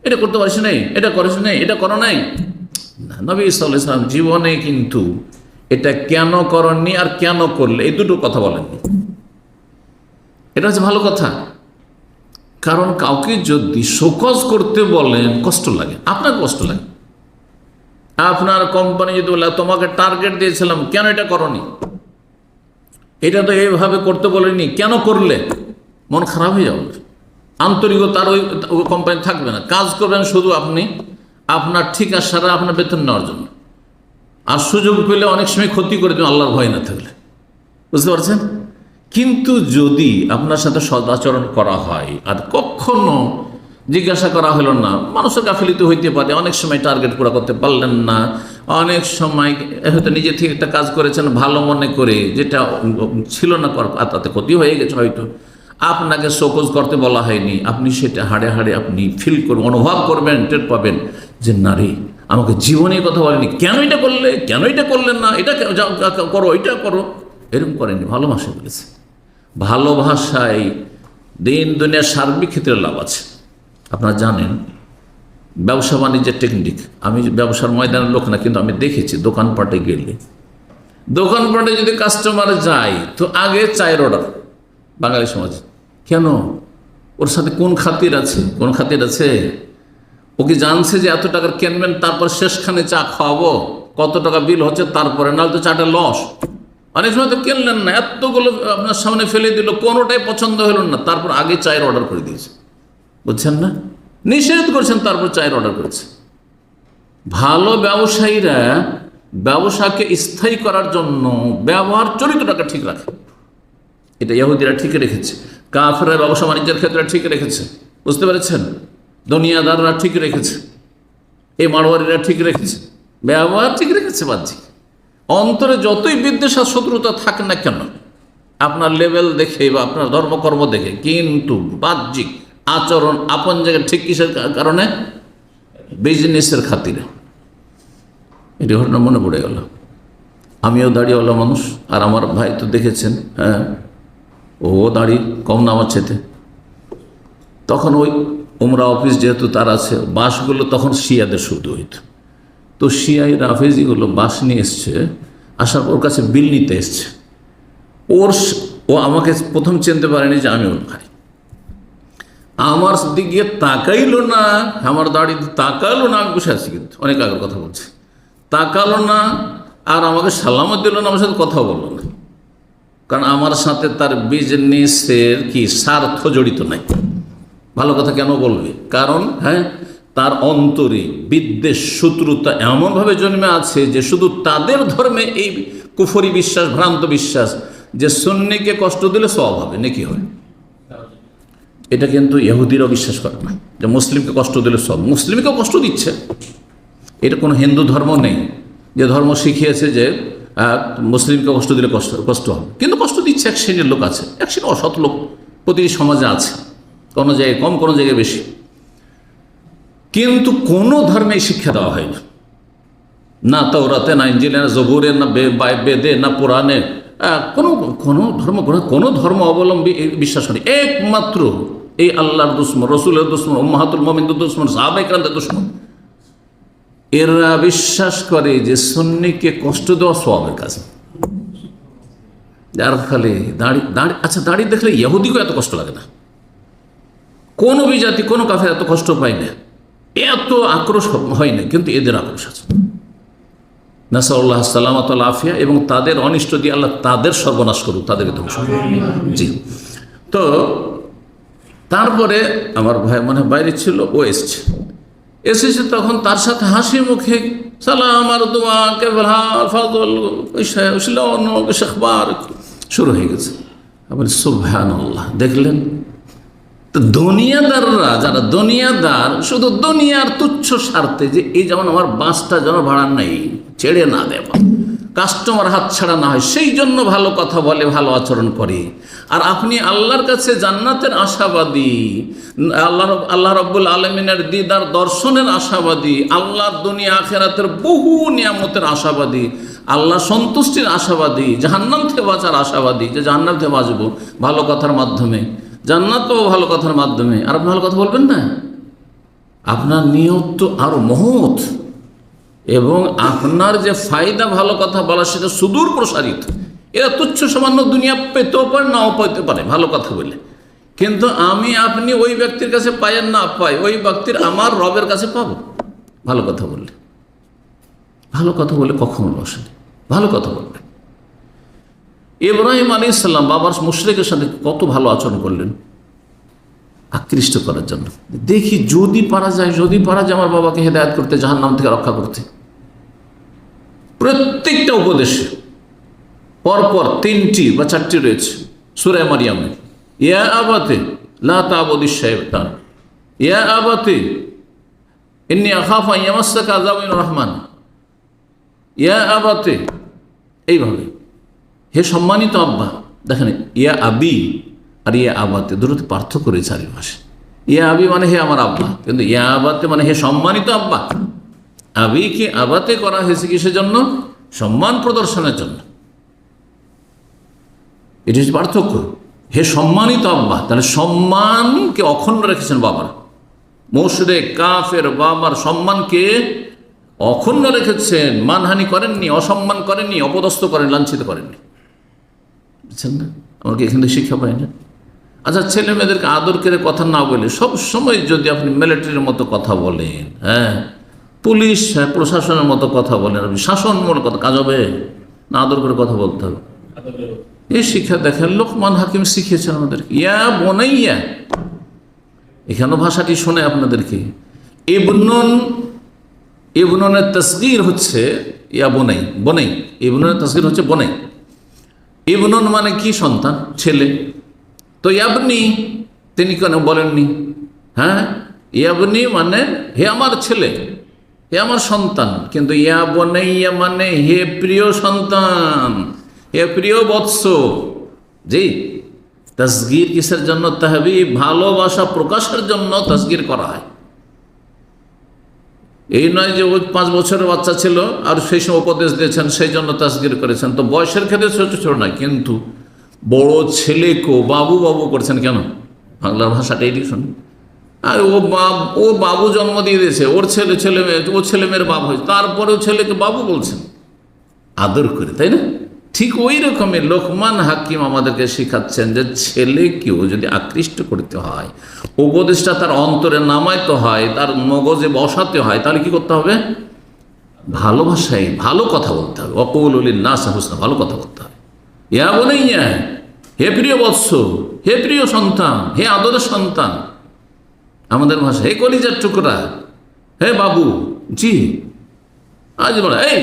এটা করতে পারিস নাই, এটা করিস নাই, এটা করো নাই। নবী সাল্লাল্লাহু আলাইহি ওয়াসাল্লাম জীবনে কিন্তু এটা কেন করেননি আর কেন করলে এই দুটো কথা বলেননি। এটা হচ্ছে ভালো কথা। কারণ কাউকে যদি শোকজ করতে বলেন কষ্ট লাগে, আপনার কষ্ট লাগে। আপনার কোম্পানি যদি বলে তোমাকে টার্গেট দিয়েছিলাম কেন এটা করনি, এটা তো এইভাবে করতে বলেনি কেন করলে, মন খারাপ হয়ে যাবে, আন্তরিকতা আর ওই কোম্পানি থাকবে না। কাজ করবেন শুধু আপনি আপনার ঠিক আসারা আপনার বেতন নেওয়ার জন্য, আর সুযোগ পেলে অনেক সময় ক্ষতি করে দেবেন আল্লাহর ভয় না থাকলে, বুঝতে পারছেন। কিন্তু যদি আপনার সাথে সদাচরণ করা হয় আর কখনো জিজ্ঞাসা করা হলো না, মানুষের গাফিলিত হইতে পারে, অনেক সময় টার্গেট পুরো করতে পারলেন না, অনেক সময় হয়তো নিজে থেকে একটা কাজ করেছেন ভালো মনে করে, যেটা ছিল না তাতে ক্ষতি হয়ে গেছে, হয়তো আপনাকে শোকজ করতে বলা হয়নি, আপনি সেটা হাড়ে হাড়ে আপনি ফিল করবেন, অনুভব করবেন, টের পাবেন যে নারী আমাকে জীবনে কথা বলেনি, কেন এটা করলে, কেন এটা করলেন না, এটা করো, এটা করো, এরকম করেনি, ভালোবাসা বলেছে। ভালোবাসায় দিন দুনিয়ার সার্বিক ক্ষেত্রে লাভ আছে। আপনারা জানেন ব্যবসা বাণিজ্যের টেকনিক, আমি ব্যবসার ময়দানের লোক না, কিন্তু আমি দেখেছি দোকানপাটে গেলে, দোকানপাটে যদি কাস্টমার যায় তো আগে চায়ের অর্ডার, বাঙালি সমাজে। কেন? ওর সাথে কোন খাতির আছে, কোন খাতির আছে? ও কি জানছে যে এত টাকার কিনবেন, তারপর শেষখানে চা খাওয়াবো, কত টাকা বিল হচ্ছে তারপরে, নাহলে তো চাটা লস। অনেক সময় তো কিনলেন না, এতগুলো আপনার সামনে ফেলে দিল, কোনোটাই পছন্দ হলো না, তারপর আগে চায়ের অর্ডার করে দিয়েছে, বুঝছেন না? নিষেধ করছেন, তারপর চায়ের অর্ডার করেছে। ভালো ব্যবসায়ীরা ব্যবসাকে স্থায়ী করার জন্য ব্যবহার চরিত্রটাকে ঠিক রাখে। এটা ইহুদিরা ঠিক রেখেছে, কাফেররা ব্যবসা বাণিজ্যের ক্ষেত্রে ঠিক রেখেছে, বুঝতে পেরেছেন? দুনিয়াদাররা ঠিক রেখেছে, এই মারোয়ারিরা ঠিক রেখেছে, ব্যবহার ঠিক রেখেছে। বাহ্যিক অন্তরে যতই বিদ্বেষ আর শত্রুতা থাকে না কেন, আপনার লেভেল দেখে বা আপনার ধর্মকর্ম দেখে, কিন্তু বাহ্যিক আচরণ আপন জায়গায় ঠিক কিসের কারণে? বিজনেসের খাতিরে। এটি ঘটনা মনে পড়ে গেল। আমিও দাড়িওয়ালা মানুষ, আর আমার ভাই তো দেখেছেন, হ্যাঁ, ও দাড়ি কম না আমার চেতে। তখন ওই উমরা অফিস যেহেতু তার আছে, বাসগুলো তখন শিয়াদের শুরু হইত, তো শিয়াই রাফেজিগুলো বাস নিয়ে এসছে, আসার ওর কাছে বিল নিতে এসছে। ও আমাকে প্রথম চিনতে পারেনি যে আমি ওর ভাই, আমার দিকে তাকাইলো না, আমার দাড়ি তাকালো না, আমি বসে আছি কিন্তু অনেক আগের কথা বলছি, তাকালো না, আর আমাকে সালামত দিল না, আমার সাথে কথা বললো না, কারণ আমার সাথে তার বিজনেসের কি স্বার্থ জড়িত নাই। ভালো কথা কেন বলবে? কারণ হ্যাঁ, তার অন্তরে বিদ্বেষ শত্রুতা এমনভাবে জন্মে আছে যে শুধু তাদের ধর্মে এই কুফরি বিশ্বাস, ভ্রান্ত বিশ্বাস যে সুন্নিকে কষ্ট দিলে সওয়াব হবে, নেকি হয়। এটা কিন্তু ইহুদিরাও বিশ্বাস করে না যে মুসলিমকে কষ্ট দিলে সব, মুসলিমকেও কষ্ট দিচ্ছে। এটা কোনো হিন্দু ধর্ম নেই যে ধর্ম শিখিয়েছে যে মুসলিমকে কষ্ট দিলে কষ্ট হবে, কিন্তু কষ্ট দিচ্ছে এক শ্রেণীর লোক আছে, এক শ্রেণীর অসৎ লোক প্রতিটি সমাজে আছে, কোনো জায়গায় কম, কোনো জায়গায় বেশি। কিন্তু কোনো ধর্মেই শিক্ষা দেওয়া হয় না, না তাওরাতে, না ইনজিলে, না জবুরে, না বেদে, না পুরাণে, কোনো ধর্ম অবলম্বী বিশ্বাস করে। একমাত্র এই আল্লাহর দুশ্মন, রসুলের দুশ্মন, উম্মাহাতুল মুমিনদের দুশ্মন, সাহাবায়ে কেরামদের দুশ্মন, এরা বিশ্বাস করে যে সুন্নিকে কষ্ট দেওয়া সওয়াবের কাজ। যার ফলে দাড়ি, আচ্ছা দাড়ি দেখলে ইহুদিকেও এত কষ্ট লাগে না, কোনো বিজাতি, কোনো কাফের এত কষ্ট পায় না, এত আক্রোশ হয় না, কিন্তু এদের আক্রোশ আছে। নাসাল্লাহ সালামত আফিয়া, এবং তাদের অনিষ্ট দিয়ে আল্লাহ তাদের সর্বনাশ করুক, তাদেরকে ধ্বংস করুক। জি, তো তারপরে আমার ভাই মনে বাইরে ছিল, ও এসেছে, তখন তার সাথে হাসি মুখে সালাম আর দোয়া কেবল ফাদল শুরু হয়ে গেছে। আবার সুবহানাল্লাহ, দেখলেন তো দুনিয়াদাররা, যারা দুনিয়াদার, শুধু দুনিয়ার তুচ্ছ স্বার্থে, যে এই যেমন আমার বাসটা যেন ভাড়া নেই, ছেড়ে না দেব, কাস্টমার হাত ছাড়া না হয়, সেই জন্য ভালো কথা বলে, ভালো আচরণ করে। আর আপনি আল্লাহর কাছে জান্নাতের আশাবাদী, আল্লাহ রাব্বুল আলামিনের দিদার দর্শনের আশাবাদী, আল্লাহর দুনিয়া আখিরাতের বহু নিয়ামতের আশাবাদী, আল্লাহ সন্তুষ্টির আশাবাদী, জাহান্নাম থেকে বাঁচার আশাবাদী, যে জাহান্নাম থেকে বাঁচবো ভালো কথার মাধ্যমে, জান্নাতও ভালো কথার মাধ্যমে, আর আপনি ভালো কথা বলবেন না? আপনার নিয়ত তো আরো মহৎ, এবং আপনার যে ফায়দা ভালো কথা বলা সেটা সুদূর প্রসারিত। এরা তুচ্ছ সামান্য দুনিয়া পেতেও পারে, নাও পেতে পারে ভালো কথা বলে, কিন্তু আমি আপনি ওই ব্যক্তির কাছে পাই আর না পাই, ওই ব্যক্তির আমার রবের কাছে পাবো ভালো কথা বললে। ভালো কথা বলে কখনো বসে, ভালো কথা বলবে। ইব্রাহিম আলাইহিস সালাম বাবার মুশরিকের সাথে কত ভালো আচরণ করলেন আকৃষ্ট করার জন্য। দেখি যদি পারা যায়, যদি পারা যায় আমার বাবাকে হেদায়েত করতে, জাহান্নাম থেকে রক্ষা করতে। প্রত্যেকটা উপদেশে পরপর 3টি বা 4টি রয়েছে সূরা মারিয়ামে। ইয়া আবাতে লা তা'বুদিশ শাইতান, ইয়া আবাতে ইন্নী আখাফু আন ইয়ামাসসাকা আযাবুন মিনার রহমান, ইয়া আবাতে, এইভাবে। হে সম্মানিত আব্বা, দেখেন ইয়া আবি আর ইয়া আবাতে দুটোতে পার্থক্য রয়েছে চারিপাশে। ইয়া আবি মানে হে আমার আব্বা, কিন্তু ইয়া আবাতে মানে হে সম্মানিত আব্বা। আবিকে আবাতে করা হয়েছে কিসের জন্য? সম্মান প্রদর্শনের জন্য। এটি হচ্ছে পার্থক্য। হে সম্মানিত আব্বা, তাহলে সম্মানকে অখণ্ড রেখেছেন বাবার। মুশরিক কাফের বাবার সম্মানকে অখণ্ড রেখেছেন, মানহানি করেননি, অসম্মান করেননি, অপদস্থ করেন, লাঞ্ছিত করেননি। বুঝছেন না? আমরা কি এখান থেকে শিক্ষা পাই না? আচ্ছা, ছেলে মেয়েদেরকে আদর করে কথা না বলে সব সময় যদি আপনি মিলিটারির মতো কথা বলেন, হ্যাঁ, পুলিশ প্রশাসনের মতো কথা বলেন, আপনি শাসনমূলক কথা, কাজ হবে না? আদর করে কথা বলতে হবে। এই শিক্ষা দেখেন লোকমান হাকিম শিখিয়েছেন আমাদেরকে। ইয়া বনাইয়া, এখানেও ভাষাটি শোনে আপনাদেরকে। ইবনুনের তাসগীর হচ্ছে ইয়া বনাই, বনাই। ইবনুনের তাসগীর হচ্ছে বনাই। ইবনুন মানে কি? সন্তান, ছেলে। তো ইয়াবনি তিনি কেন বলেননি? হ্যাঁ, ইয়াবনি মানে হে আমার ছেলে, হে আমার সন্তান। কিন্তু ইয়া বনাইয়া মানে হে প্রিয় সন্তান, হে প্রিয় বৎস। জি, তাসগীর কিসের জন্য? তাহবিব, ভালোবাসা প্রকাশের জন্য তাসগীর করা হয়। এই নয় যে ওই 5 বছরের বাচ্চা ছিল আর সেই সময় উপদেশ দিয়েছেন সেই জন্য তাসগীর করেছেন, তো বয়সের ক্ষেত্রে ছোট ছোট নয়। কিন্তু বড় ছেলেকেও বাবু বাবু করছেন কেন? বাংলার ভাষাটা এটি শুনুন। আর ও বাবু জন্ম দিয়ে দিয়েছে, ওর ছেলে মেয়ে, ও ছেলে মেয়ের বাবু হয়েছে, তারপরেও ছেলেকে বাবু বলছেন আদর করে, তাই না? ঠিক ওই রকমই লোকমান হাকিম আমাদেরকে শেখাচ্ছেন যে ছেলেকেও যদি আকৃষ্ট করতে হয়, উপদেশটা তার অন্তরে নামাইতে হয়, তার মগজে বসাতে হয়, তাহলে কি করতে হবে? ভালোবাসায় ভালো কথা বলতে হবে। ওয়াকুলু লিন-নাসি হুসনা, ভালো কথা বলতে হবে। ইয়া বুনাইয়া, হে প্রিয় বৎস, হে প্রিয় সন্তান, হে আদরের সন্তান। আমাদের ভাষা হে কলিজার টুকরা, হে বাবু। জি, আজ বলে এই